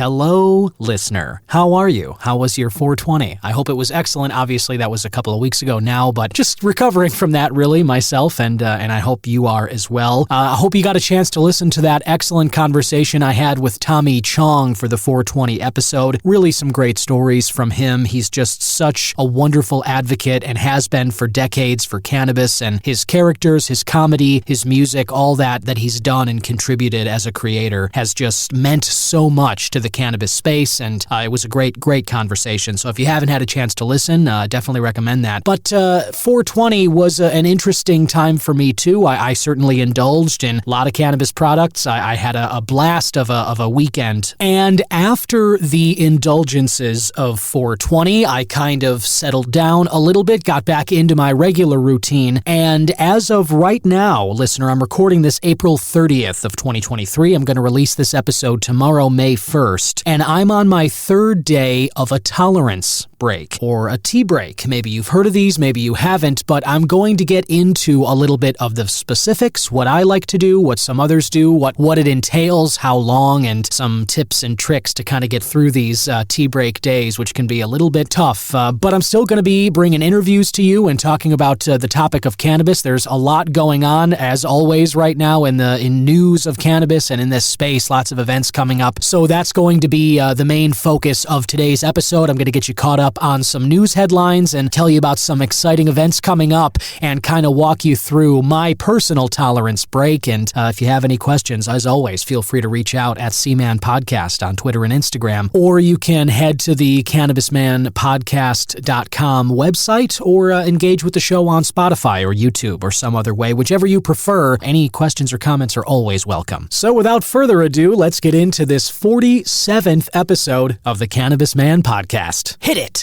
Hello, listener. How are you? How was your 420? I hope it was excellent. Obviously, that was a couple of weeks ago now, but just recovering from that, really, myself, and I hope you are as well. I hope you got a chance to listen to that excellent conversation I had with Tommy Chong for the 420 episode. Really some great stories from him. He's just such a wonderful advocate and has been for decades for cannabis, and his characters, his comedy, his music, all that he's done and contributed as a creator has just meant so much to the cannabis space, and it was a great conversation. So if you haven't had a chance to listen, definitely recommend that. But 420 was an interesting time for me too. I certainly indulged in a lot of cannabis products. I had a blast of a weekend. And after the indulgences of 420, I kind of settled down a little bit, got back into my regular routine, and as of right now, listener, I'm recording this April 30th of 2023. I'm going to release this episode tomorrow, May 1st, and I'm on my third day of a tolerance break, or a tea break. Maybe you've heard of these, maybe you haven't, but I'm going to get into a little bit of the specifics, what I like to do, what some others do, what it entails, how long, and some tips and tricks to kind of get through these tea break days, which can be a little bit tough. But I'm still going to be bringing interviews to you and talking about the topic of cannabis. There's a lot going on, as always, right now in news of cannabis and in this space, lots of events coming up. So that's going to be the main focus of today's episode. I'm going to get you caught up on some news headlines and tell you about some exciting events coming up and kind of walk you through my personal tolerance break. And if you have any questions, as always, feel free to reach out at C-Man Podcast on Twitter and Instagram, or you can head to the CannabisManPodcast.com website, or engage with the show on Spotify or YouTube or some other way, whichever you prefer. Any questions or comments are always welcome. So without further ado, let's get into this 47th episode of the Cannabis Man Podcast. Hit it!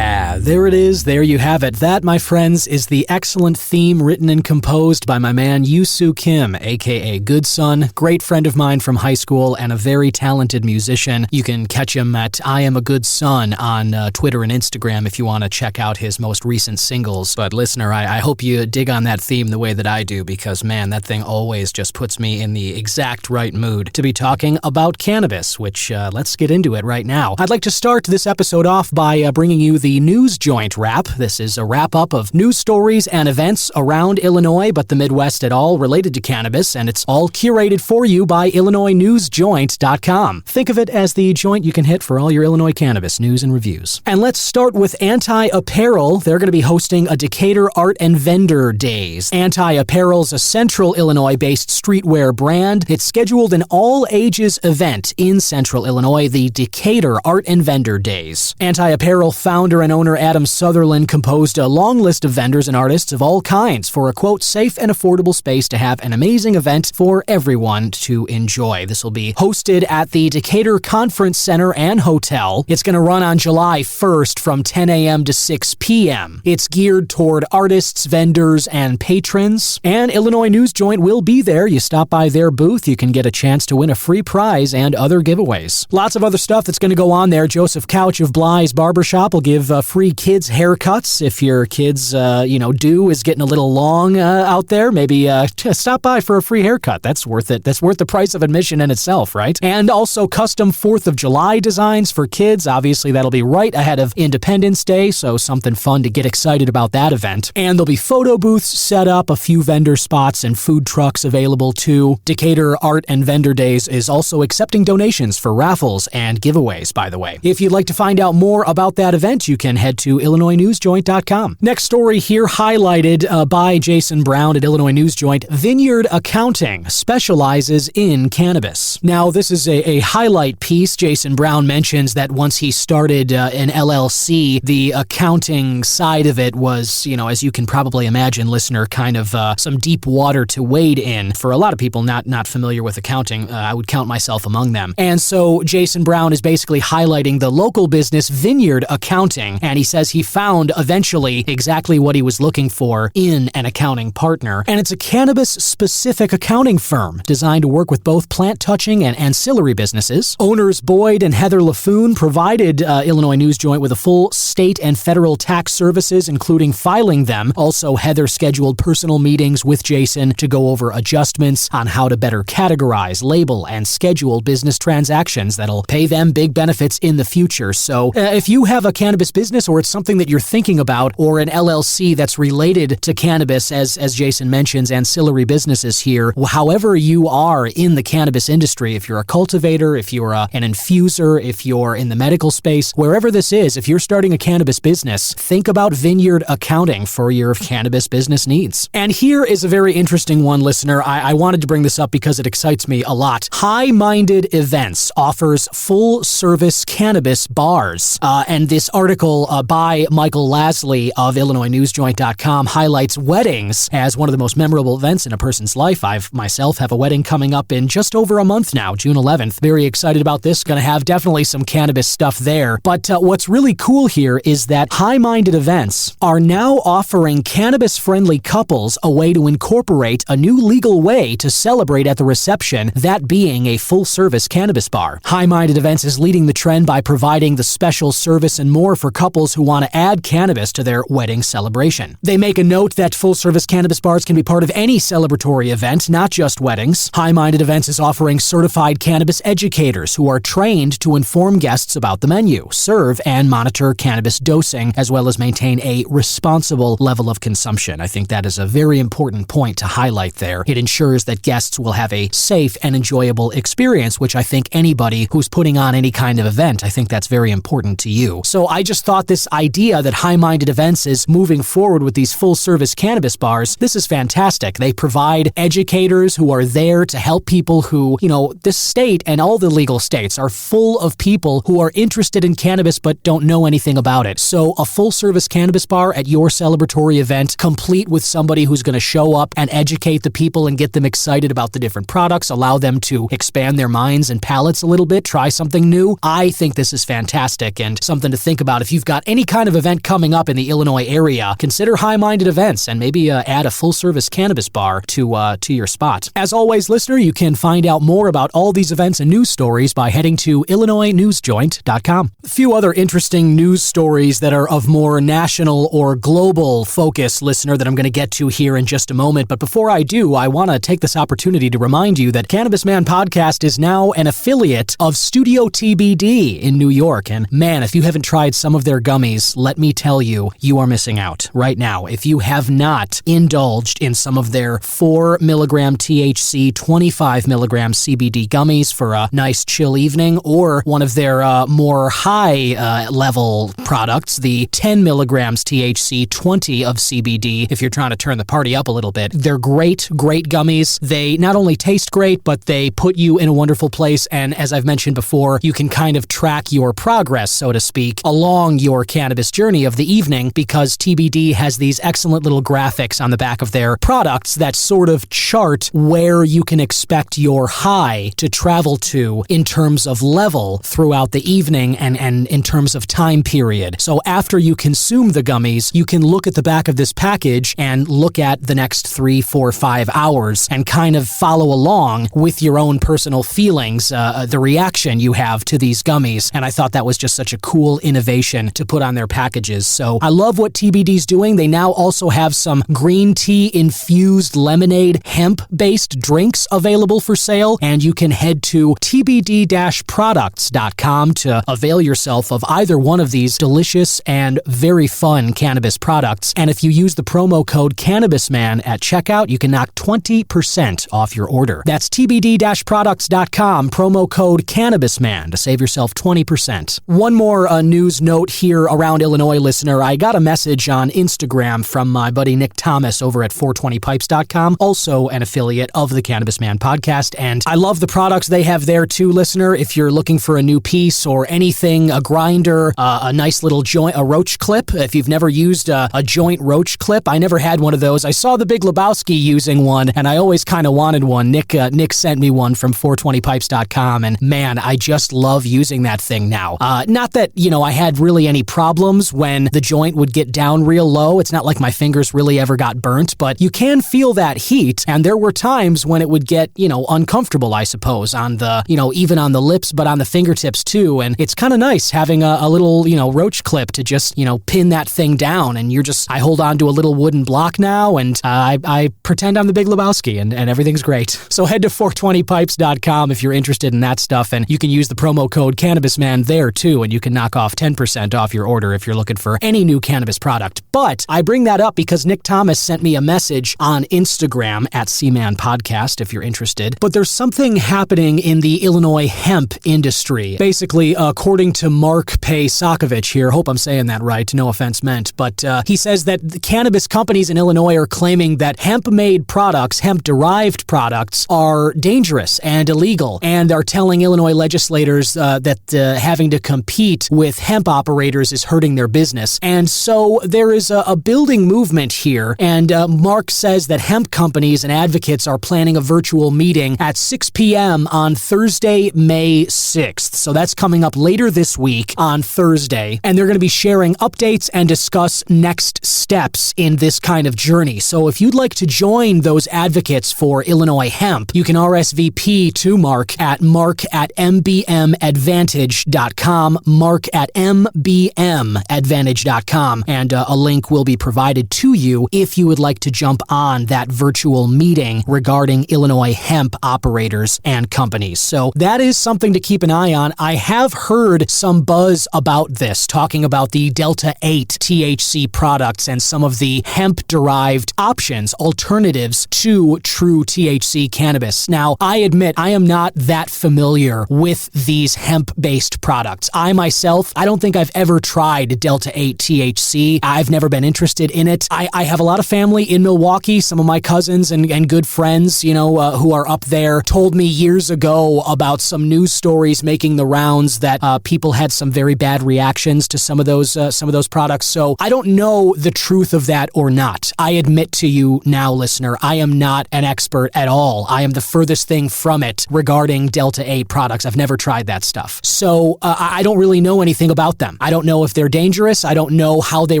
There it is. There you have it. That, my friends, is the excellent theme written and composed by my man Yusu Kim, aka Good Son, great friend of mine from high school and a very talented musician. You can catch him at I Am a Good Son on Twitter and Instagram if you want to check out his most recent singles. But listener, I hope you dig on that theme the way that I do, because man, that thing always just puts me in the exact right mood to be talking about cannabis, which let's get into it right now. I'd like to start this episode off by bringing you the News Joint Wrap. This is a wrap-up of news stories and events around Illinois, but the Midwest at all, related to cannabis, and it's all curated for you by IllinoisNewsJoint.com. Think of it as the joint you can hit for all your Illinois cannabis news and reviews. And let's start with Anti Apparel. They're going to be hosting a Decatur Art and Vendor Days. Anti Apparel's a Central Illinois-based streetwear brand. It's scheduled an all-ages event in Central Illinois, the Decatur Art and Vendor Days. Anti Apparel founder and owner Adam Sutherland composed a long list of vendors and artists of all kinds for a, quote, safe and affordable space to have an amazing event for everyone to enjoy. This will be hosted at the Decatur Conference Center and Hotel. It's going to run on July 1st from 10 a.m. to 6 p.m. It's geared toward artists, vendors, and patrons. And Illinois News Joint will be there. You stop by their booth, you can get a chance to win a free prize and other giveaways. Lots of other stuff that's going to go on there. Joseph Couch of Bly's Barbershop will give free kids haircuts. If your kids, due is getting a little long out there, maybe stop by for a free haircut. That's worth it. That's worth the price of admission in itself, right? And also custom 4th of July designs for kids. Obviously, that'll be right ahead of Independence Day, so something fun to get excited about that event. And there'll be photo booths set up, a few vendor spots, and food trucks available too. Decatur Art and Vendor Days is also accepting donations for raffles and giveaways, by the way. If you'd like to find out more about that event, you can head to IllinoisNewsJoint.com. Next story here highlighted by Jason Brown at Illinois News Joint. Vineyard Accounting specializes in cannabis. Now, this is a highlight piece. Jason Brown mentions that once he started an LLC, the accounting side of it was, as you can probably imagine, listener, kind of some deep water to wade in. For a lot of people not familiar with accounting, I would count myself among them. And so Jason Brown is basically highlighting the local business Vineyard Accounting, and he says he found eventually exactly what he was looking for in an accounting partner. And it's a cannabis-specific accounting firm designed to work with both plant-touching and ancillary businesses. Owners Boyd and Heather LaFoon provided Illinois News Joint with a full state and federal tax services, including filing them. Also, Heather scheduled personal meetings with Jason to go over adjustments on how to better categorize, label, and schedule business transactions that'll pay them big benefits in the future. So if you have a cannabis business, or it's something that you're thinking about, or an LLC that's related to cannabis, as Jason mentions, ancillary businesses here, however you are in the cannabis industry, if you're a cultivator, if you're an infuser, if you're in the medical space, wherever this is, if you're starting a cannabis business, think about Vineyard Accounting for your cannabis business needs. And here is a very interesting one, listener. I wanted to bring this up because it excites me a lot. High Minded Events offers full-service cannabis bars. And this article by Michael Lasley of IllinoisNewsJoint.com highlights weddings as one of the most memorable events in a person's life. I myself have a wedding coming up in just over a month now, June 11th. Very excited about this. Going to have definitely some cannabis stuff there. But what's really cool here is that High Minded Events are now offering cannabis-friendly couples a way to incorporate a new legal way to celebrate at the reception, that being a full-service cannabis bar. High Minded Events is leading the trend by providing the special service and more for couples who want to add cannabis to their wedding celebration. They make a note that full-service cannabis bars can be part of any celebratory event, not just weddings. High Minded Events is offering certified cannabis educators who are trained to inform guests about the menu, serve and monitor cannabis dosing, as well as maintain a responsible level of consumption. I think that is a very important point to highlight there. It ensures that guests will have a safe and enjoyable experience, which I think anybody who's putting on any kind of event, I think that's very important to you. So I just thought this idea that High Minded Events is moving forward with these full-service cannabis bars, this is fantastic. They provide educators who are there to help people who, this state and all the legal states are full of people who are interested in cannabis but don't know anything about it. So a full-service cannabis bar at your celebratory event, complete with somebody who's going to show up and educate the people and get them excited about the different products, allow them to expand their minds and palates a little bit, try something new. I think this is fantastic and something to think about. If you've got any kind of event coming up in the Illinois area, consider High Minded Events and maybe add a full-service cannabis bar to your spot. As always, listener, you can find out more about all these events and news stories by heading to IllinoisNewsJoint.com. A few other interesting news stories that are of more national or global focus, listener, that I'm going to get to here in just a moment. But before I do, I want to take this opportunity to remind you that Cannabis Man Podcast is now an affiliate of Studio TBD in New York. And man, if you haven't tried some of their gummies, let me tell you, you are missing out right now. If you have not indulged in some of their 4 milligram THC, 25 milligram CBD gummies for a nice chill evening, or one of their more high level products, the 10 milligrams THC, 20 of CBD, if you're trying to turn the party up a little bit. They're great gummies. They not only taste great, but they put you in a wonderful place. And as I've mentioned before, you can kind of track your progress, so to speak, along your cannabis journey of the evening, because TBD has these excellent little graphics on the back of their products that sort of chart where you can expect your high to travel to in terms of level throughout the evening and in terms of time period. So after you consume the gummies, you can look at the back of this package and look at the next 3, 4, 5 hours and kind of follow along with your own personal feelings, the reaction you have to these gummies. And I thought that was just such a cool innovation to put on their packages. So I love what TBD's doing. They now also have some green tea infused lemonade hemp-based drinks available for sale, and you can head to tbd-products.com to avail yourself of either one of these delicious and very fun cannabis products. And if you use the promo code CannabisMan at checkout, you can knock 20% off your order. That's tbd-products.com, promo code CannabisMan to save yourself 20%. One more news note here around Illinois, listener, I got a message on Instagram from my buddy Nick Thomas over at 420pipes.com, also an affiliate of the Cannabis Man podcast. And I love the products they have there too, listener. If you're looking for a new piece or anything, a grinder, a nice little joint, a roach clip. If you've never used a joint roach clip, I never had one of those. I saw the Big Lebowski using one, and I always kind of wanted one. Nick sent me one from 420pipes.com, and man, I just love using that thing now. Not that, I had really any problems when the joint would get down real low. It's not like my fingers really ever got burnt, but you can feel that heat, and there were times when it would get, uncomfortable, I suppose, on the, even on the lips, but on the fingertips too, and it's kind of nice having a little, roach clip to just, pin that thing down, and I hold on to a little wooden block now, and I pretend I'm the Big Lebowski, and everything's great. So head to 420pipes.com if you're interested in that stuff, and you can use the promo code CannabisMan there too, and you can knock off 10% off your order if you're looking for any new cannabis product. But I bring that up because Nick Thomas sent me a message on Instagram at C-Man Podcast if you're interested. But there's something happening in the Illinois hemp industry. Basically, according to Mark Paysakovich here, hope I'm saying that right, no offense meant, but he says that the cannabis companies in Illinois are claiming that hemp-made products, hemp-derived products, are dangerous and illegal, and are telling Illinois legislators that having to compete with hemp operators is hurting their business. And so there is a building movement here, and Mark says that hemp companies and advocates are planning a virtual meeting at 6 p.m. on Thursday, May 6th. So that's coming up later this week on Thursday, and they're going to be sharing updates and discuss next steps in this kind of journey. So if you'd like to join those advocates for Illinois hemp, you can RSVP to Mark at mbmadvantage.com, mark at mbmadvantage.com, and a link will be provided to you if you would like to jump on that virtual meeting regarding Illinois hemp operators and companies. So that is something to keep an eye on. I have heard some buzz about this, talking about the Delta 8 THC products and some of the hemp-derived options, alternatives to true THC cannabis. Now, I admit I am not that familiar with these hemp-based products. I myself, I don't think I've ever tried Delta 8 THC. I've never been interested in it. I have a lot of family in Milwaukee. Some of my cousins and good friends, who are up there, told me years ago about some news stories making the rounds that people had some very bad reactions to some of those products. So I don't know the truth of that or not. I admit to you now, listener, I am not an expert at all. I am the furthest thing from it regarding Delta 8 products. I've never tried that stuff. So I don't really know anything about them. I don't know if they're dangerous. I don't know how they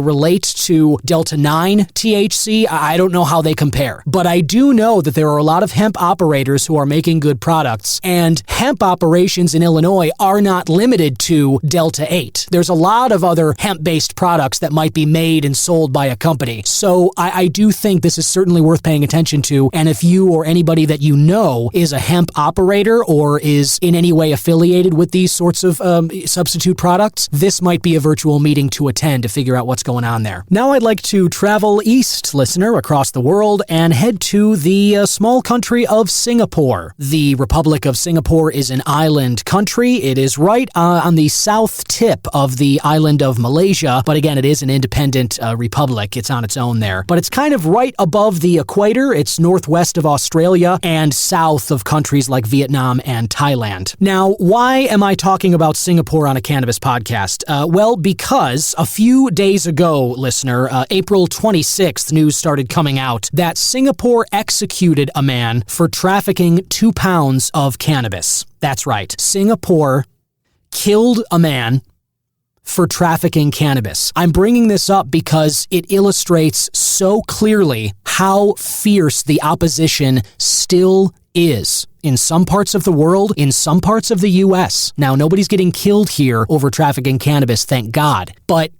relate to Delta 9 THC. I don't know how they compare. But I do know that there are a lot of hemp operators who are making good products, and hemp operations in Illinois are not limited to Delta 8. There's a lot of other hemp-based products that might be made and sold by a company. So I do think this is certainly worth paying attention to, and if you or anybody that you know is a hemp operator or is in any way affiliated with these sorts of substitute products, this might be a virtual meeting to attend to figure out what's going on there. Now I'd like to travel east, listener, across the world and head to the small country of Singapore. The Republic of Singapore is an island country. It is right on the south tip of the island of Malaysia, but again, it is an independent republic. It's on its own there. But it's kind of right above the equator. It's northwest of Australia and south of countries like Vietnam and Thailand. Now, why am I talking about Singapore on a cannabis podcast? Well, because a few days ago, listener, April 26th, news started coming out that Singapore executed a man for trafficking 2 pounds of cannabis. That's right. Singapore killed a man for trafficking cannabis. I'm bringing this up because it illustrates so clearly how fierce the opposition still is in some parts of the world, in some parts of the U.S. Now, nobody's getting killed here over trafficking cannabis, thank God. But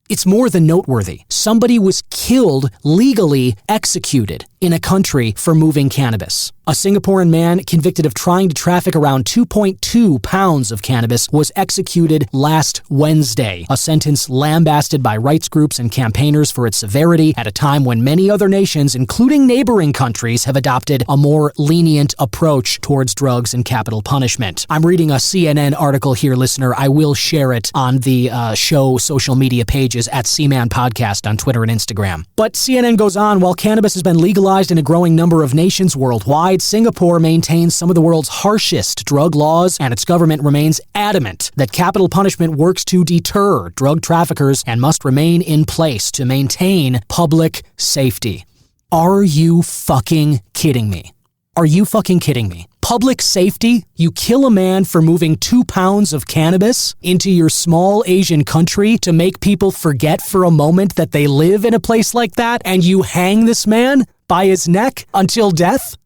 it's more than noteworthy. Somebody was killed, legally executed in a country for moving cannabis. A Singaporean man convicted of trying to traffic around 2.2 pounds of cannabis was executed last Wednesday, a sentence lambasted by rights groups and campaigners for its severity at a time when many other nations, including neighboring countries, have adopted a more lenient approach towards drugs and capital punishment. I'm reading a CNN article here, listener. I will share it on the show social media pages at C-Man Podcast on Twitter and Instagram. But CNN goes on, while cannabis has been legalized in a growing number of nations worldwide, Singapore maintains some of the world's harshest drug laws, and its government remains adamant that capital punishment works to deter drug traffickers and must remain in place to maintain public safety. Are you fucking kidding me? Are you fucking kidding me? Public safety? You kill a man for moving 2 pounds of cannabis into your small Asian country to make people forget for a moment that they live in a place like that, and you hang this man by his neck until death?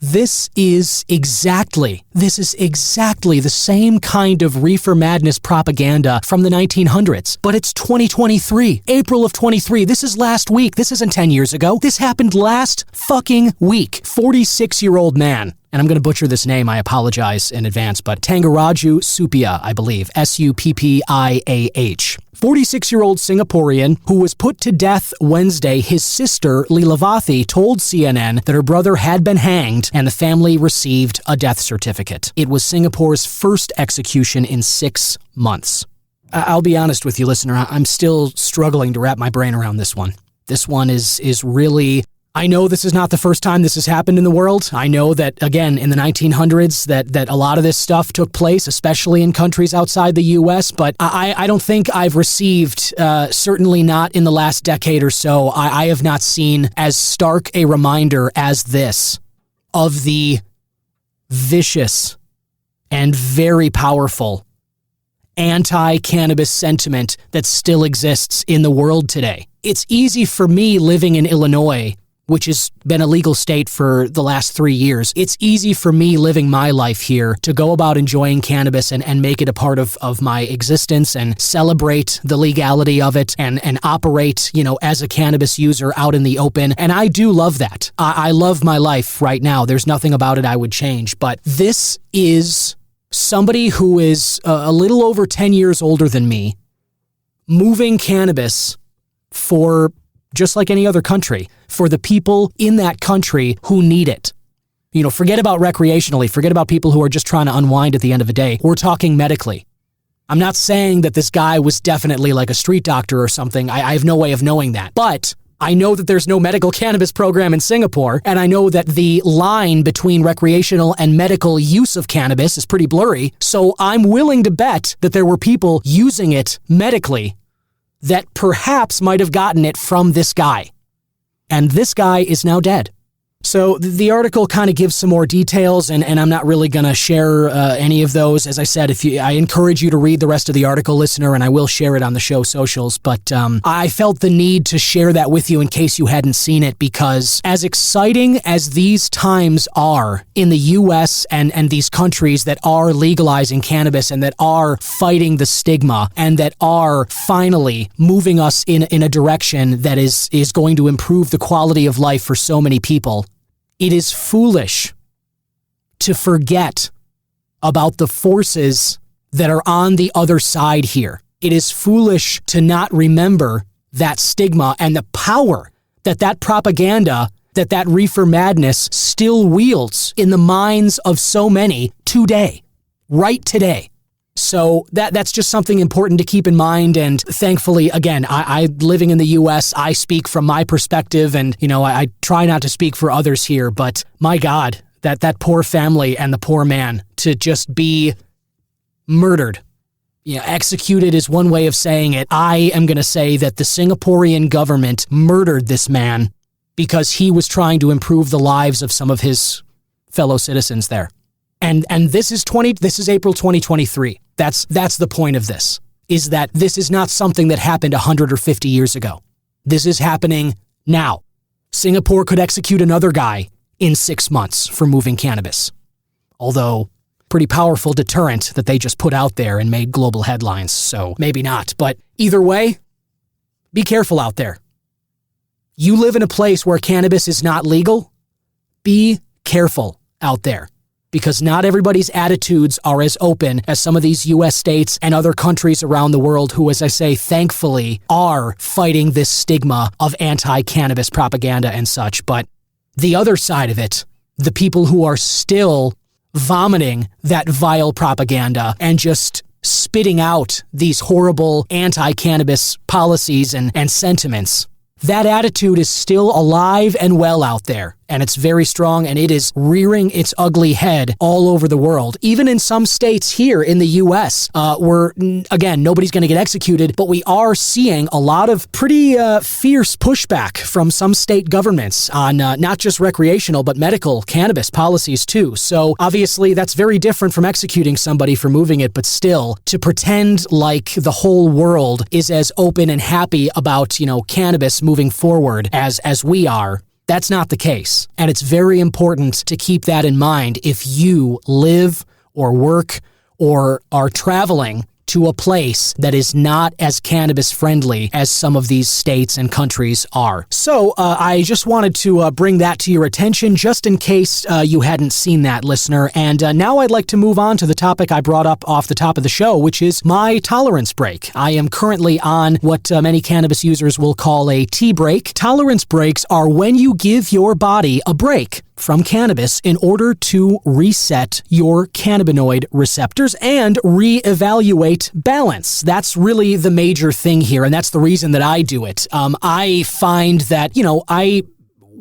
This is exactly the same kind of reefer madness propaganda from the 1900s. But it's 2023, April of 23. This is last week. This isn't 10 years ago. This happened last fucking week. 46-year-old man. And I'm going to butcher this name, I apologize in advance, but Thangaraju Suppiah, I believe, Suppiah. 46-year-old Singaporean who was put to death Wednesday. His sister, Leelavathi, told CNN that her brother had been hanged and the family received a death certificate. It was Singapore's first execution in 6 months. I'll be honest with you, listener, I'm still struggling to wrap my brain around this one. This one is really... I know this is not the first time this has happened in the world. I know that, again, in the 1900s, that a lot of this stuff took place, especially in countries outside the U.S., but I don't think I've received, certainly not in the last decade or so, I have not seen as stark a reminder as this of the vicious and very powerful anti-cannabis sentiment that still exists in the world today. It's easy for me living in Illinois, which has been a legal state for the last 3 years. It's easy for me living my life here to go about enjoying cannabis and make it a part of my existence and celebrate the legality of it and operate, as a cannabis user out in the open. And I do love that. I love my life right now. There's nothing about it I would change. But this is somebody who is a little over 10 years older than me, moving cannabis for, just like any other country, for the people in that country who need it. Forget about recreationally, forget about people who are just trying to unwind at the end of the day. We're talking medically. I'm not saying that this guy was definitely like a street doctor or something. I have no way of knowing that. But I know that there's no medical cannabis program in Singapore, and I know that the line between recreational and medical use of cannabis is pretty blurry, so I'm willing to bet that there were people using it medically that perhaps might have gotten it from this guy. And this guy is now dead. So the article kind of gives some more details, and I'm not really going to share any of those. As I said, I encourage you to read the rest of the article, listener, and I will share it on the show socials. But I felt the need to share that with you in case you hadn't seen it, because as exciting as these times are in the U.S. and these countries that are legalizing cannabis and that are fighting the stigma and that are finally moving us in a direction that is going to improve the quality of life for so many people, it is foolish to forget about the forces that are on the other side here. It is foolish to not remember that stigma and the power that propaganda, that reefer madness still wields in the minds of so many today, right today. So that's just something important to keep in mind. And thankfully, again, I living in the U.S., I speak from my perspective, and I try not to speak for others here. But my God, that poor family and the poor man to just be murdered. Executed is one way of saying it. I am going to say that the Singaporean government murdered this man because he was trying to improve the lives of some of his fellow citizens there. And this is April 2023. That's the point of this, is that this is not something that happened 100 or 50 years ago. This is happening now. Singapore could execute another guy in 6 months for moving cannabis. Although, pretty powerful deterrent that they just put out there and made global headlines, so maybe not. But either way, be careful out there. You live in a place where cannabis is not legal? Be careful out there, because not everybody's attitudes are as open as some of these U.S. states and other countries around the world who, as I say, thankfully are fighting this stigma of anti-cannabis propaganda and such. But the other side of it, the people who are still vomiting that vile propaganda and just spitting out these horrible anti-cannabis policies and sentiments, that attitude is still alive and well out there, and it's very strong, and it is rearing its ugly head all over the world. Even in some states here in the U.S., where, again, nobody's going to get executed, but we are seeing a lot of pretty fierce pushback from some state governments on not just recreational, but medical cannabis policies too. So obviously that's very different from executing somebody for moving it, but still, to pretend like the whole world is as open and happy about, cannabis moving forward as we are, that's not the case. And it's very important to keep that in mind if you live or work or are traveling to a place that is not as cannabis friendly as some of these states and countries are. So I just wanted to bring that to your attention just in case you hadn't seen that, listener. And now I'd like to move on to the topic I brought up off the top of the show, which is my tolerance break. I am currently on what many cannabis users will call a tea break. Tolerance breaks are when you give your body a break from cannabis in order to reset your cannabinoid receptors and reevaluate balance. That's really the major thing here, and that's the reason that I do it. I find that,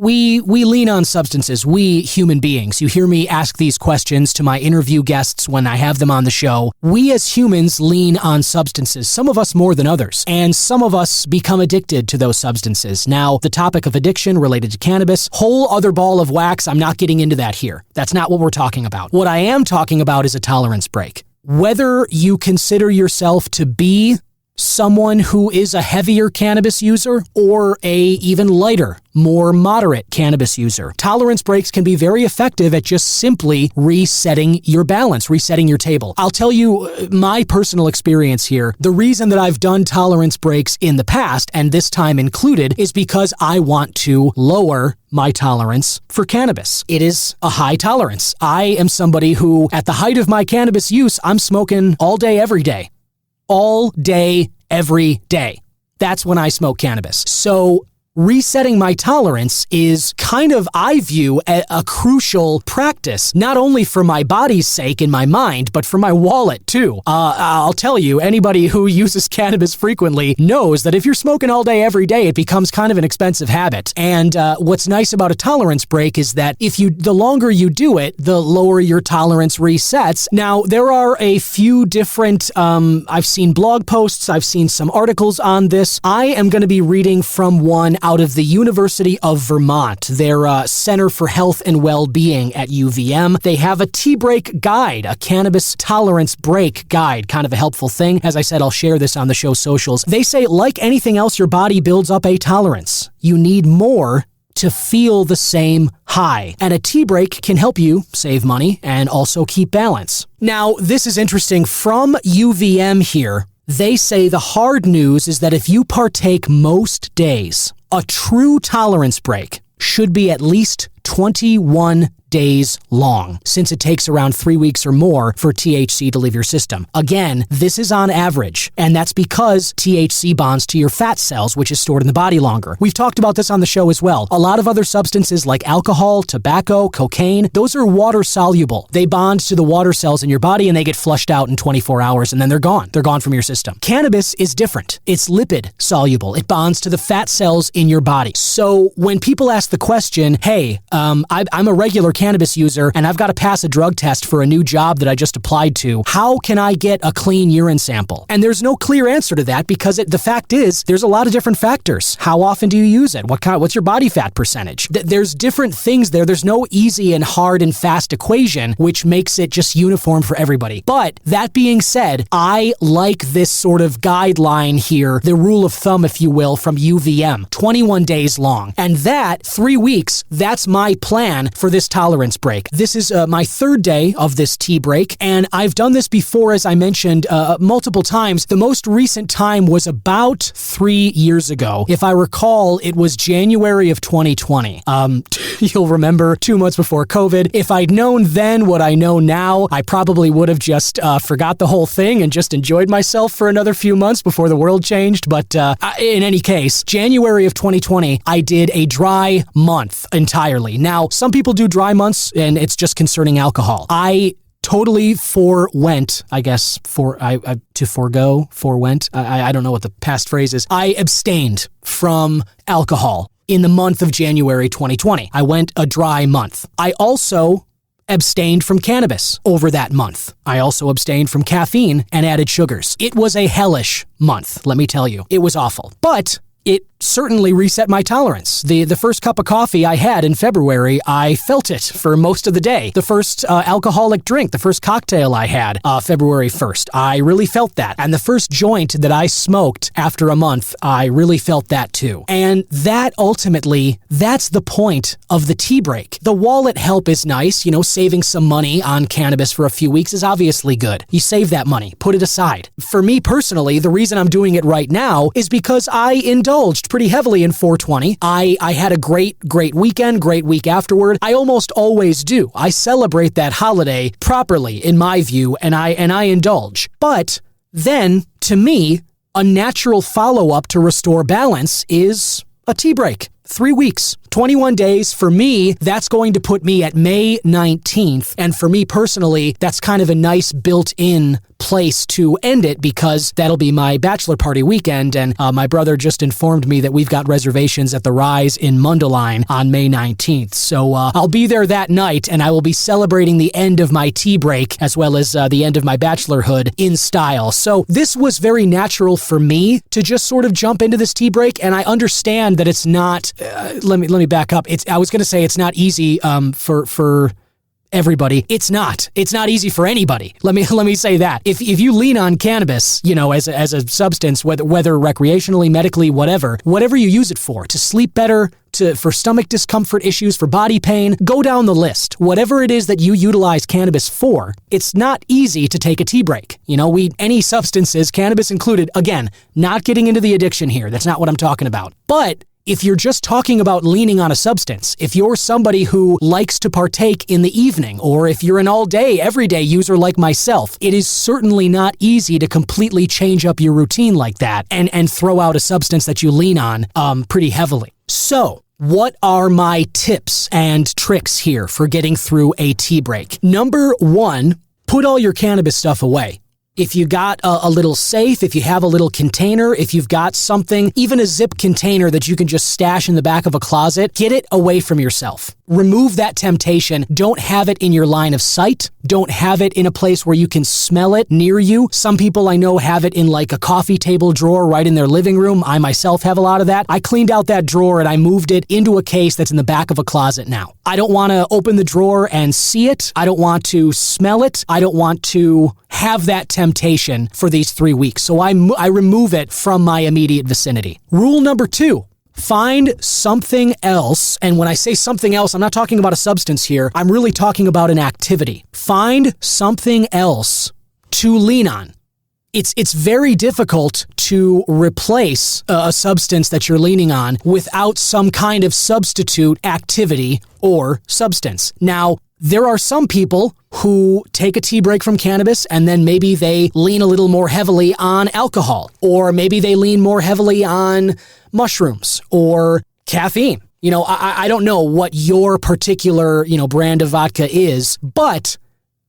we lean on substances, we human beings. You hear me ask these questions to my interview guests when I have them on the show. We as humans lean on substances, some of us more than others, and some of us become addicted to those substances. Now, the topic of addiction related to cannabis, whole other ball of wax, I'm not getting into that here. That's not what we're talking about. What I am talking about is a tolerance break. Whether you consider yourself to be someone who is a heavier cannabis user or a even lighter, more moderate cannabis user, tolerance breaks can be very effective at just simply resetting your balance, resetting your table. I'll tell you my personal experience here. The reason that I've done tolerance breaks in the past, and this time included, is because I want to lower my tolerance for cannabis. It is a high tolerance. I am somebody who, at the height of my cannabis use, I'm smoking all day, every day. All day, every day. That's when I smoke cannabis. So resetting my tolerance is kind of, I view, a crucial practice, not only for my body's sake and my mind, but for my wallet too. I'll tell you, anybody who uses cannabis frequently knows that if you're smoking all day, every day, it becomes kind of an expensive habit. And what's nice about a tolerance break is that the longer you do it, the lower your tolerance resets. Now, there are a few different, I've seen blog posts, I've seen some articles on this. I am going to be reading from one out of the University of Vermont, their Center for Health and Well-Being at UVM. They have a tea break guide, a cannabis tolerance break guide, kind of a helpful thing. As I said, I'll share this on the show socials. They say, like anything else, your body builds up a tolerance. You need more to feel the same high. And a tea break can help you save money and also keep balance. Now, this is interesting. From UVM here, they say the hard news is that if you partake most days, a true tolerance break should be at least 21 days long, since it takes around 3 weeks or more for THC to leave your system. Again, this is on average, and that's because THC bonds to your fat cells, which is stored in the body longer. We've talked about this on the show as well. A lot of other substances like alcohol, tobacco, cocaine, those are water soluble. They bond to the water cells in your body and they get flushed out in 24 hours and then they're gone. They're gone from your system. Cannabis is different. It's lipid soluble. It bonds to the fat cells in your body. So when people ask the question, hey, I'm a regular cannabis user and I've got to pass a drug test for a new job that I just applied to, how can I get a clean urine sample? And there's no clear answer to that because the fact is there's a lot of different factors. How often do you use it? What's your body fat percentage? There's different things there. There's no easy and hard and fast equation which makes it just uniform for everybody. But that being said, I like this sort of guideline here, the rule of thumb, if you will, from UVM, 21 days long. And that 3 weeks, that's my plan for this tolerance tolerance break. This is my third day of this tea break, and I've done this before, as I mentioned, multiple times. The most recent time was about 3 years ago. If I recall, it was January of 2020. You'll remember 2 months before COVID. If I'd known then what I know now, I probably would have just forgot the whole thing and just enjoyed myself for another few months before the world changed. But in any case, January of 2020, I did a dry month entirely. Now, some people do dry months, and it's just concerning alcohol. I totally forewent, I guess, to forego, forewent. I don't know what the past phrase is. I abstained from alcohol in the month of January 2020. I went a dry month. I also abstained from cannabis over that month. I also abstained from caffeine and added sugars. It was a hellish month, let me tell you. It was awful. But it certainly reset my tolerance. The first cup of coffee I had in February, I felt it for most of the day. The first alcoholic drink, the first cocktail I had February 1st, I really felt that. And the first joint that I smoked after a month, I really felt that too. And that ultimately, that's the point of the tea break. The wallet help is nice. Saving some money on cannabis for a few weeks is obviously good. You save that money, put it aside. For me personally, the reason I'm doing it right now is because I indulged pretty heavily in 420. I had a great weekend, great week afterward. I almost always do. I celebrate that holiday properly, in my view, and I indulge. But then, to me, a natural follow-up to restore balance is a tea break. 3 weeks, 21 days. For me, that's going to put me at May 19th. And for me personally, that's kind of a nice built-in place to end it because that'll be my bachelor party weekend. And my brother just informed me that we've got reservations at the Rise in Mundelein on May 19th. So I'll be there that night and I will be celebrating the end of my tea break as well as the end of my bachelorhood in style. So this was very natural for me to just sort of jump into this tea break. And I understand that it's not, let me back up. I was going to say it's not easy for everybody. It's not easy for anybody. Let me say that. If you lean on cannabis, as a substance, whether recreationally, medically, whatever you use it for, to sleep better, for stomach discomfort issues, for body pain, go down the list. Whatever it is that you utilize cannabis for, it's not easy to take a tea break. Any substances, cannabis included, again, not getting into the addiction here. That's not what I'm talking about. But if you're just talking about leaning on a substance, if you're somebody who likes to partake in the evening, or if you're an all-day, everyday user like myself, it is certainly not easy to completely change up your routine like that and throw out a substance that you lean on pretty heavily. So, what are my tips and tricks here for getting through a tea break? Number 1, put all your cannabis stuff away. If you got a little safe, if you have a little container, if you've got something, even a zip container that you can just stash in the back of a closet, get it away from yourself. Remove that temptation. Don't have it in your line of sight. Don't have it in a place where you can smell it near you. Some people I know have it in like a coffee table drawer right in their living room. I myself have a lot of that. I cleaned out that drawer and I moved it into a case that's in the back of a closet now. I don't want to open the drawer and see it. I don't want to smell it. I don't want to have that temptation for these 3 weeks. So I remove it from my immediate vicinity. Rule number 2. Find something else, and when I say something else, I'm not talking about a substance here. I'm really talking about an activity. Find something else to lean on. It's very difficult to replace a substance that you're leaning on without some kind of substitute activity or substance. Now, there are some people who take a tea break from cannabis and then maybe they lean a little more heavily on alcohol, or maybe they lean more heavily on mushrooms or caffeine. I don't know what your particular, brand of vodka is, but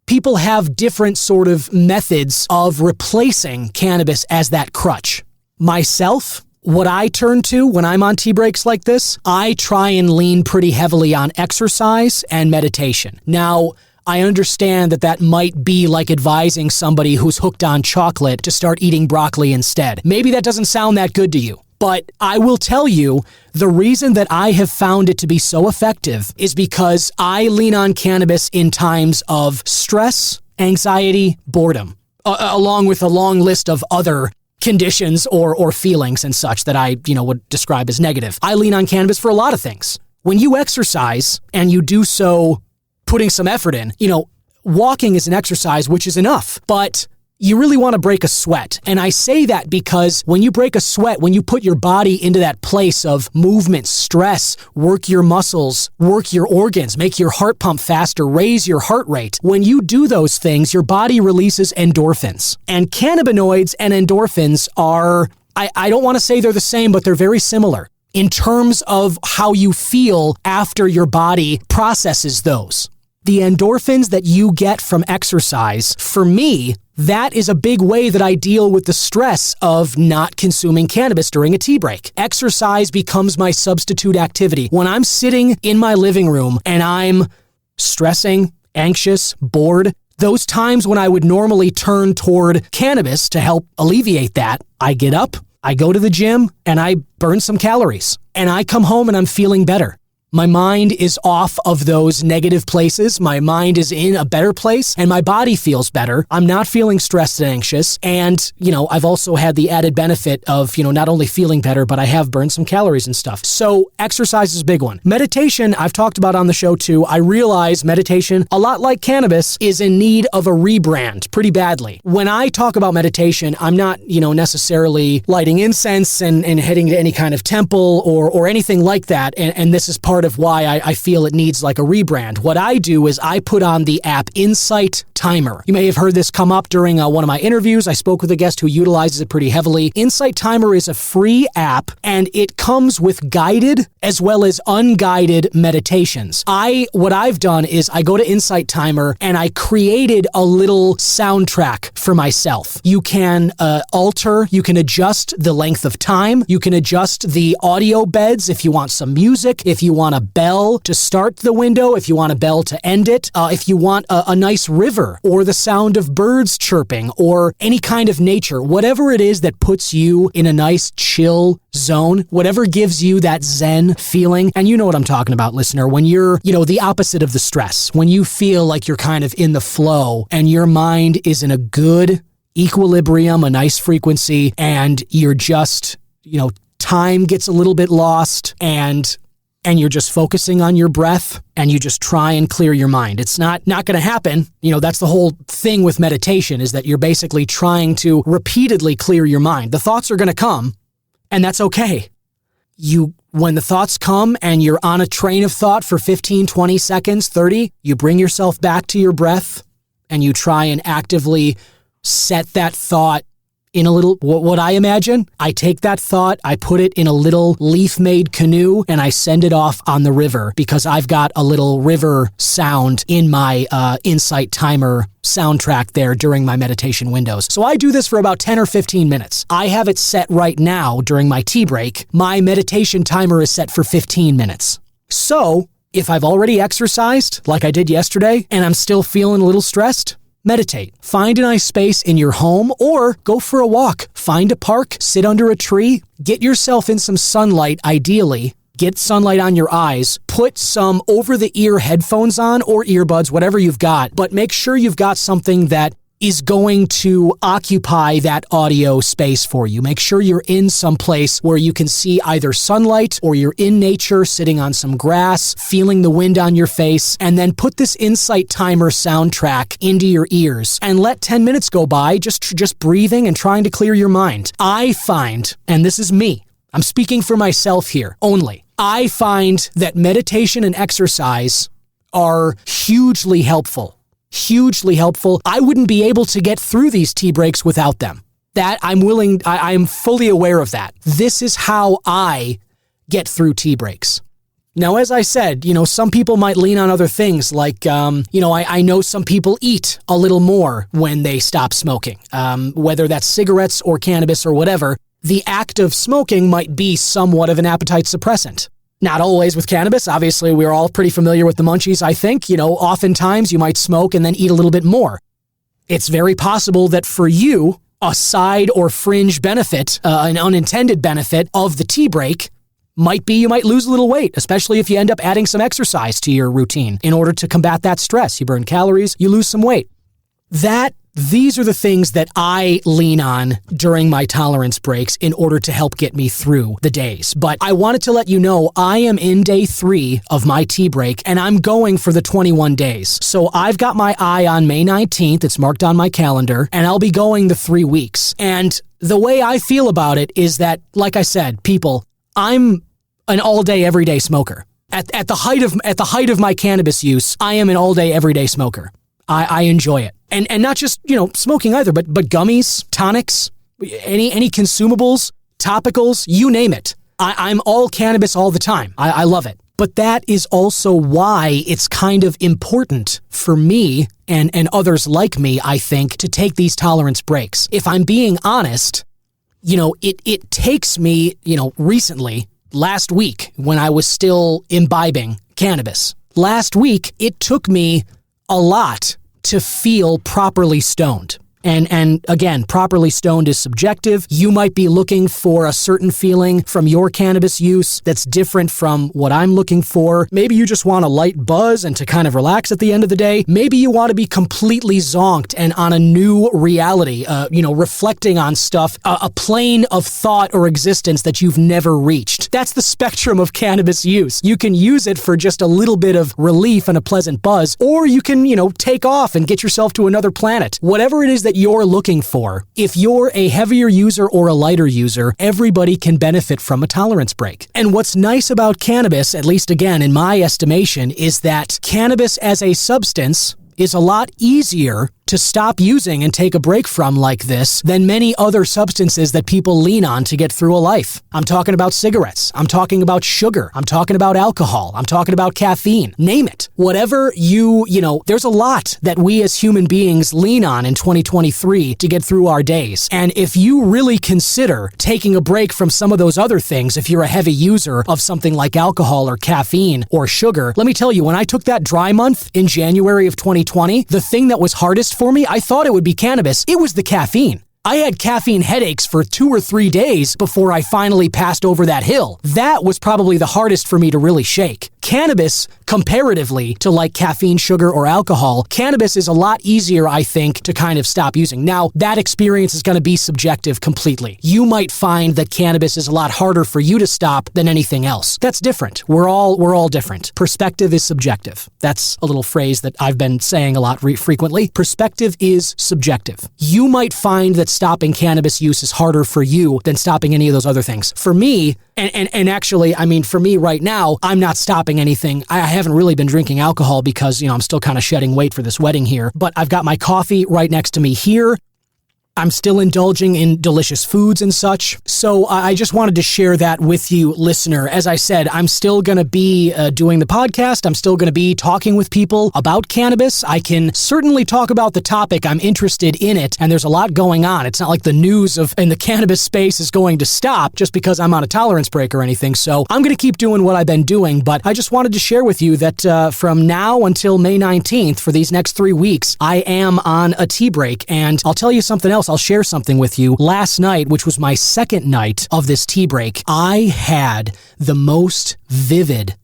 people have different sort of methods of replacing cannabis as that crutch. Myself, what I turn to when I'm on tea breaks like this, I try and lean pretty heavily on exercise and meditation. Now, I understand that might be like advising somebody who's hooked on chocolate to start eating broccoli instead. Maybe that doesn't sound that good to you. But I will tell you, the reason that I have found it to be so effective is because I lean on cannabis in times of stress, anxiety, boredom, along with a long list of other conditions or feelings and such that I, would describe as negative. I lean on cannabis for a lot of things. When you exercise and you do so putting some effort in. Walking is an exercise, which is enough, but you really want to break a sweat. And I say that because when you break a sweat, when you put your body into that place of movement, stress, work your muscles, work your organs, make your heart pump faster, raise your heart rate, when you do those things, your body releases endorphins. And cannabinoids and endorphins are, I don't want to say they're the same, but they're very similar in terms of how you feel after your body processes those. The endorphins that you get from exercise, for me, that is a big way that I deal with the stress of not consuming cannabis during a tea break. Exercise becomes my substitute activity. When I'm sitting in my living room and I'm stressing, anxious, bored, those times when I would normally turn toward cannabis to help alleviate that, I get up, I go to the gym, and I burn some calories. And I come home and I'm feeling better. My mind is off of those negative places. My mind is in a better place and my body feels better. I'm not feeling stressed and anxious. And, I've also had the added benefit of, not only feeling better, but I have burned some calories and stuff. So exercise is a big one. Meditation, I've talked about on the show too. I realize meditation, a lot like cannabis, is in need of a rebrand pretty badly. When I talk about meditation, I'm not, necessarily lighting incense and heading to any kind of temple or anything like that. And this is part of why I feel it needs like a rebrand. What I do is I put on the app Insight Timer. You may have heard this come up during one of my interviews. I spoke with a guest who utilizes it pretty heavily. Insight Timer is a free app and it comes with guided as well as unguided meditations. What I've done is I go to Insight Timer and I created a little soundtrack for myself. You can you can adjust the length of time. You can adjust the audio beds if you want some music, if you want a bell to start the window, if you want a bell to end it, if you want a nice river or the sound of birds chirping or any kind of nature, whatever it is that puts you in a nice chill zone, whatever gives you that zen feeling. And you know what I'm talking about, listener, when you're, the opposite of the stress, when you feel like you're kind of in the flow and your mind is in a good equilibrium, a nice frequency, and you're just, time gets a little bit lost and you're just focusing on your breath and you just try and clear your mind. It's not going to happen. That's the whole thing with meditation, is that you're basically trying to repeatedly clear your mind. The thoughts are going to come, and that's okay. When the thoughts come and you're on a train of thought for 15, 20 seconds, 30, you bring yourself back to your breath and you try and actively set that thought in a little, what I imagine, I take that thought, I put it in a little leaf-made canoe, and I send it off on the river because I've got a little river sound in my Insight Timer soundtrack there during my meditation windows. So I do this for about 10 or 15 minutes. I have it set right now during my tea break. My meditation timer is set for 15 minutes. So if I've already exercised, like I did yesterday, and I'm still feeling a little stressed, meditate. Find a nice space in your home or go for a walk. Find a park, sit under a tree, get yourself in some sunlight, ideally. Get sunlight on your eyes. Put some over-the-ear headphones on or earbuds, whatever you've got, but make sure you've got something that is going to occupy that audio space for you. Make sure you're in some place where you can see either sunlight or you're in nature, sitting on some grass, feeling the wind on your face, and then put this Insight Timer soundtrack into your ears and let 10 minutes go by just breathing and trying to clear your mind. I find, and this is me, I'm speaking for myself here only, I find that meditation and exercise are hugely helpful. Hugely helpful. I wouldn't be able to get through these tea breaks without them. That I'm fully aware of that. This is how I get through tea breaks. Now, as I said, some people might lean on other things like, I know some people eat a little more when they stop smoking, whether that's cigarettes or cannabis or whatever. The act of smoking might be somewhat of an appetite suppressant. Not always with cannabis. Obviously, we're all pretty familiar with the munchies, I think. Oftentimes you might smoke and then eat a little bit more. It's very possible that for you, a side or fringe benefit, an unintended benefit of the tea break might be you might lose a little weight, especially if you end up adding some exercise to your routine in order to combat that stress. You burn calories, you lose some weight. That These are the things that I lean on during my tolerance breaks in order to help get me through the days. But I wanted to let you know I am in day 3 of my tea break, and I'm going for the 21 days. So I've got my eye on May 19th. It's marked on my calendar, and I'll be going the 3 weeks. And the way I feel about it is that, like I said, people, I'm an all-day, everyday smoker. At the height of my cannabis use, I am an all-day, everyday smoker. I enjoy it. And not just, smoking either, but gummies, tonics, any consumables, topicals, you name it. I'm all cannabis all the time. I love it. But that is also why it's kind of important for me and others like me, I think, to take these tolerance breaks. If I'm being honest, it takes me, recently, last week, when I was still imbibing cannabis, last week, it took me a lot to feel properly stoned. And again, properly stoned is subjective. You might be looking for a certain feeling from your cannabis use that's different from what I'm looking for. Maybe you just want a light buzz and to kind of relax at the end of the day. Maybe you want to be completely zonked and on a new reality, reflecting on stuff, a plane of thought or existence that you've never reached. That's the spectrum of cannabis use. You can use it for just a little bit of relief and a pleasant buzz, or you can, take off and get yourself to another planet. Whatever it is that you're looking for, if you're a heavier user or a lighter user, everybody can benefit from a tolerance break. And what's nice about cannabis, at least again in my estimation, is that cannabis as a substance is a lot easier to stop using and take a break from like this than many other substances that people lean on to get through a life. I'm talking about cigarettes. I'm talking about sugar. I'm talking about alcohol. I'm talking about caffeine. Name it. Whatever there's a lot that we as human beings lean on in 2023 to get through our days. And if you really consider taking a break from some of those other things, if you're a heavy user of something like alcohol or caffeine or sugar, let me tell you, when I took that dry month in January of 2020, the thing that was hardest for me, I thought it would be cannabis. It was the caffeine. I had caffeine headaches for 2 or 3 days before I finally passed over that hill. That was probably the hardest for me to really shake. Cannabis, comparatively to like caffeine, sugar, or alcohol, cannabis is a lot easier, I think, to kind of stop using. Now, that experience is going to be subjective completely. You might find that cannabis is a lot harder for you to stop than anything else. That's different. We're all different. Perspective is subjective. That's a little phrase that I've been saying a lot frequently. Perspective is subjective. You might find that stopping cannabis use is harder for you than stopping any of those other things. For me, and actually, for me right now, I'm not stopping anything. I haven't really been drinking alcohol because, I'm still kind of shedding weight for this wedding here. But I've got my coffee right next to me here. I'm still indulging in delicious foods and such. So I just wanted to share that with you, listener. As I said, I'm still going to be doing the podcast. I'm still going to be talking with people about cannabis. I can certainly talk about the topic. I'm interested in it, and there's a lot going on. It's not like the news in the cannabis space is going to stop just because I'm on a tolerance break or anything. So I'm going to keep doing what I've been doing, but I just wanted to share with you that from now until May 19th, for these next 3 weeks, I am on a tea break. And I'll tell you something else. I'll share something with you. Last night, which was my second night of this tea break, I had the most vivid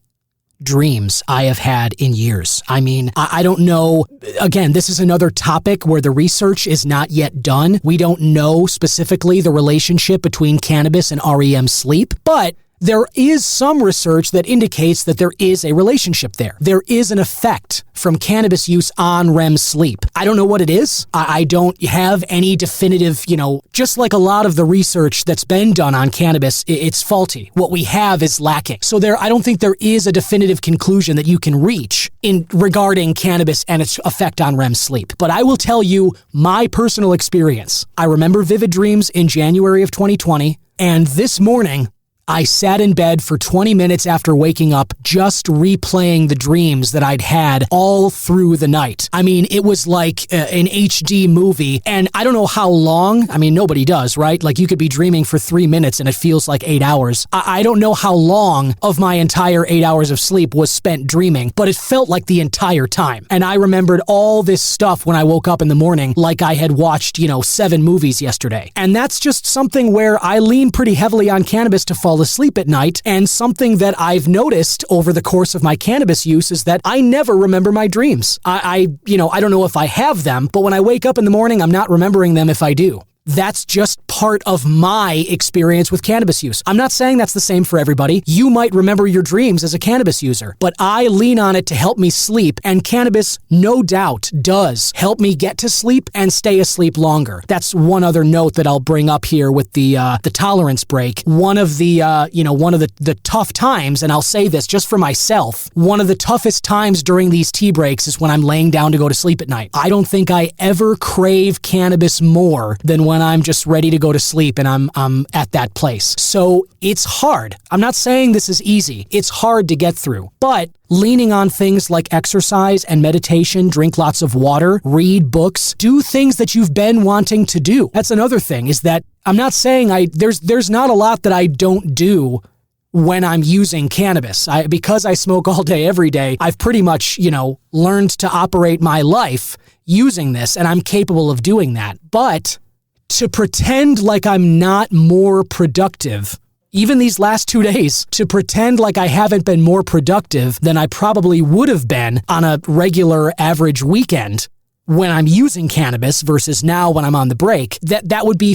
dreams I have had in years. I don't know. Again, this is another topic where the research is not yet done. We don't know specifically the relationship between cannabis and REM sleep, but there is some research that indicates that there is a relationship there. There is an effect from cannabis use on REM sleep. I don't know what it is. I don't have any definitive, just like a lot of the research that's been done on cannabis, it's faulty. What we have is lacking. So I don't think there is a definitive conclusion that you can reach regarding cannabis and its effect on REM sleep. But I will tell you my personal experience. I remember vivid dreams in January of 2020, and this morning, I sat in bed for 20 minutes after waking up, just replaying the dreams that I'd had all through the night. It was like an HD movie, and I don't know how long. Nobody does, right? Like, you could be dreaming for 3 minutes and it feels like 8 hours. I don't know how long of my entire 8 hours of sleep was spent dreaming, but it felt like the entire time. And I remembered all this stuff when I woke up in the morning like I had watched, 7 movies yesterday. And that's just something where I lean pretty heavily on cannabis to fall fall asleep at night. And something that I've noticed over the course of my cannabis use is that I never remember my dreams. I don't know if I have them, but when I wake up in the morning, I'm not remembering them if I do. That's just part of my experience with cannabis use. I'm not saying that's the same for everybody. You might remember your dreams as a cannabis user, but I lean on it to help me sleep, and cannabis, no doubt, does help me get to sleep and stay asleep longer. That's one other note that I'll bring up here with the tolerance break. One of the tough times, and I'll say this just for myself, one of the toughest times during these tea breaks is when I'm laying down to go to sleep at night. I don't think I ever crave cannabis more than when I'm just ready to go to sleep and I'm at that place. So it's hard. I'm not saying this is easy. It's hard to get through. But leaning on things like exercise and meditation, drink lots of water, read books, do things that you've been wanting to do. That's another thing, is that I'm not saying there's not a lot that I don't do when I'm using cannabis. Because I smoke all day, every day, I've pretty much, learned to operate my life using this, and I'm capable of doing that. But to pretend like I'm not more productive, even these last 2 days, to pretend like I haven't been more productive than I probably would have been on a regular average weekend when I'm using cannabis versus now when I'm on the break, that would be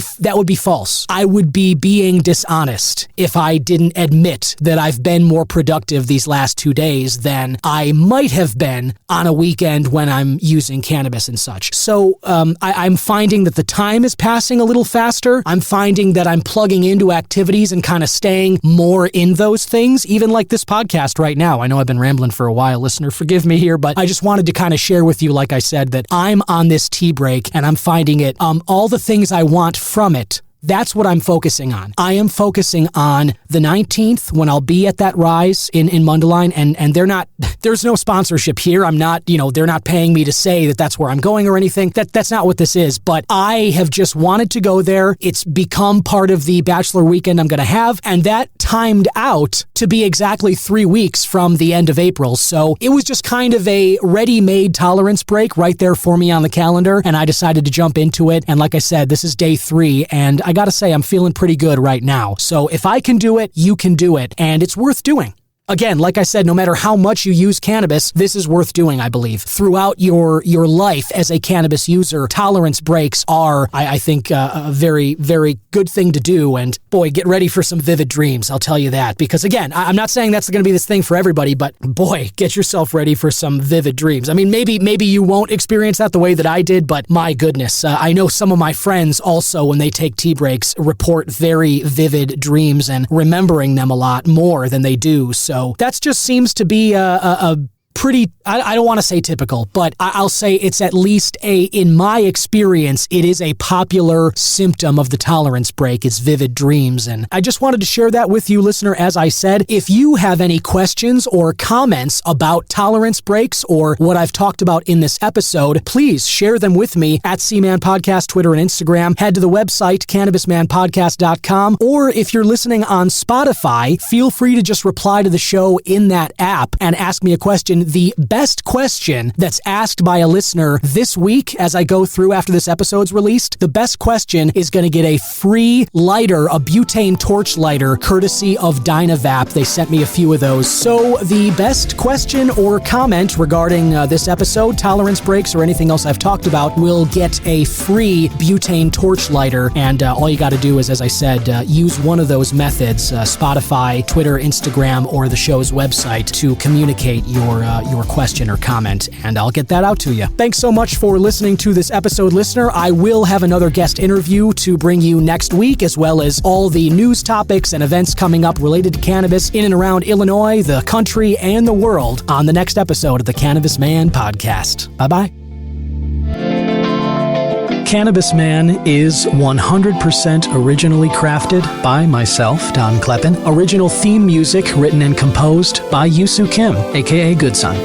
false. I would be being dishonest if I didn't admit that I've been more productive these last 2 days than I might have been on a weekend when I'm using cannabis and such. So I'm finding that the time is passing a little faster. I'm finding that I'm plugging into activities and kind of staying more in those things, even like this podcast right now. I know I've been rambling for a while, listener. Forgive me here, but I just wanted to kind of share with you, like I said, that I'm on this tea break and I'm finding it, all the things I want from it. That's what I'm focusing on. I am focusing on the 19th when I'll be at that Rise in Mundelein, and there's no sponsorship here. I'm not, they're not paying me to say that that's where I'm going or anything. That's not what this is, but I have just wanted to go there. It's become part of the bachelor weekend I'm going to have, and that timed out to be exactly 3 weeks from the end of April. So it was just kind of a ready-made tolerance break right there for me on the calendar, and I decided to jump into it. And like I said, this is day 3, and I gotta say, I'm feeling pretty good right now. So if I can do it, you can do it, and it's worth doing. Again, like I said, no matter how much you use cannabis, this is worth doing, I believe. Throughout your life as a cannabis user, tolerance breaks are, I think, a very, very good thing to do. And boy, get ready for some vivid dreams, I'll tell you that. Because again, I'm not saying that's going to be this thing for everybody, but boy, get yourself ready for some vivid dreams. I mean, maybe you won't experience that the way that I did, but my goodness, I know some of my friends also, when they take tea breaks, report very vivid dreams and remembering them a lot more than they do. So that just seems to be a pretty, I don't want to say typical, but I'll say it's at least in my experience, it is a popular symptom of the tolerance break, is vivid dreams. And I just wanted to share that with you, listener. As I said, if you have any questions or comments about tolerance breaks or what I've talked about in this episode, please share them with me at C-Man Podcast, Twitter and Instagram. Head to the website, cannabismanpodcast.com, or if you're listening on Spotify, feel free to just reply to the show in that app and ask me a question. The best question that's asked by a listener this week, as I go through after this episode's released, the best question is going to get a free lighter, a butane torch lighter, courtesy of Dynavap. They sent me a few of those. So the best question or comment regarding this episode, tolerance breaks, or anything else I've talked about will get a free butane torch lighter. And all you got to do is, as I said, use one of those methods, Spotify, Twitter, Instagram, or the show's website to communicate your question or comment, and I'll get that out to you. Thanks so much for listening to this episode, listener. I will have another guest interview to bring you next week, as well as all the news topics and events coming up related to cannabis in and around Illinois, the country, and the world on the next episode of the Cannabis Man Podcast. Bye-bye. Cannabis Man is 100% originally crafted by myself, Don Kleppen. Original theme music written and composed by Yusu Kim, aka Good Son.